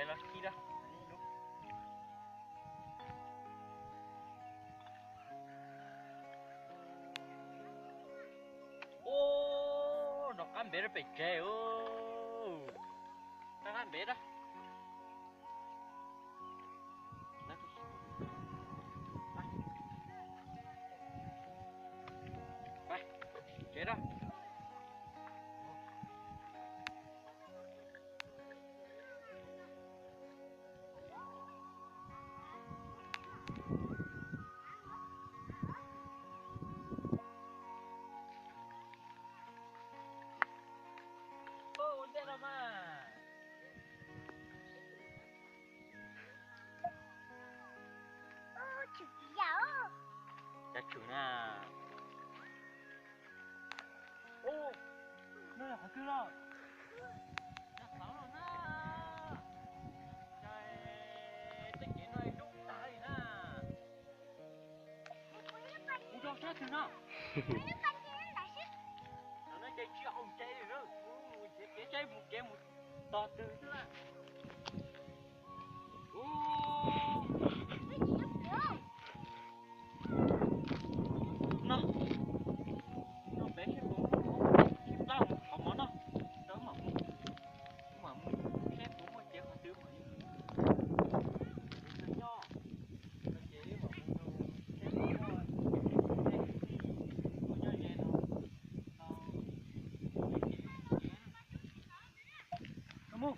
chạy là kia đó. Ô, nó cắn bé nó bị chạy ô, nó cắn bé đó. Chạy đó. Ô, chạy đâu mà. Ô, chủ giáo. Chả chủ nè. Ô, nó là kia đó. Nó xấu rồi nè. Trời, tất nhiên nó đúng tay nè. Ủa, cho sát chứ nè. Nó chơi chưa ông chơi rồi đó. Chơi một to từ chứ nè. Nó bé cái cũng chim tao không món nó tớ mà xếp cũng mà chém đứa mà nho nó chế mà xếp cũng nho vậy đâu không không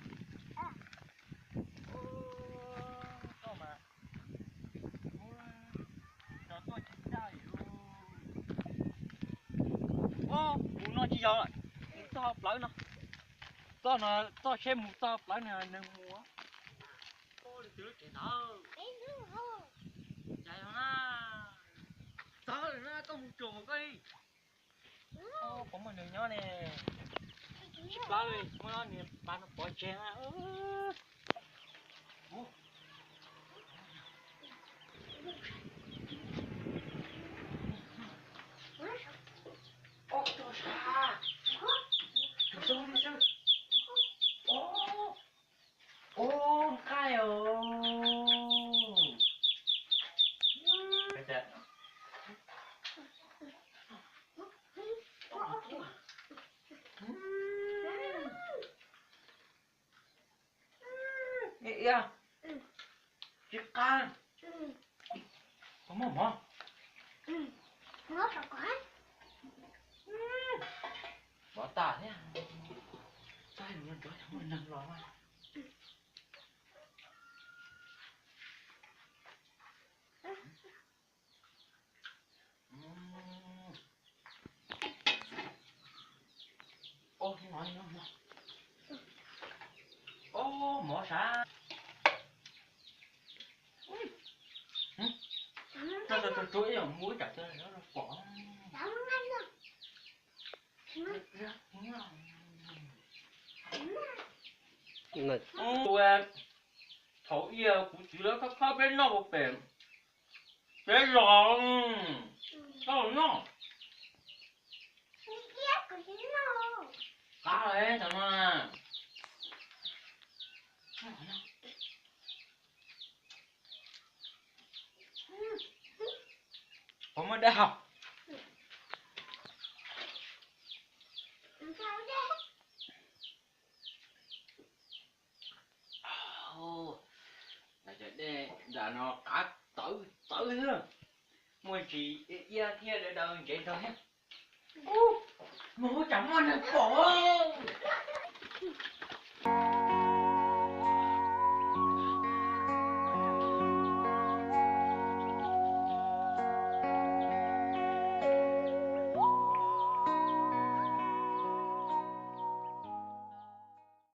sao mà nó tôi chỉ ra ô nó chỉ do tao lấy nó tao xem một tao lấy này nên mua ô được chứ chị nào chạy không na tao rồi na có một chuồng một cái ô có một người nhỏ nè ba ơi mua nó nè ba nó bỏ chén á ô trời xa trời sao đi sao ô cay ồ iya chicken mau Nó phải có. bỏ tả thế sai mình cho thằng mình nâng rồi ô nói ô mỏ xả nó chuối rồi muối chặt cho nó bỏ tôi thấu yêu của chị nó khóc bên nó một bể cái rồi sao nó cá đấy thằng nó có mới đã học là để nó cá tử nữa mua chỉ ia kia để đâu vậy thôi mua chẳng ăn được khổ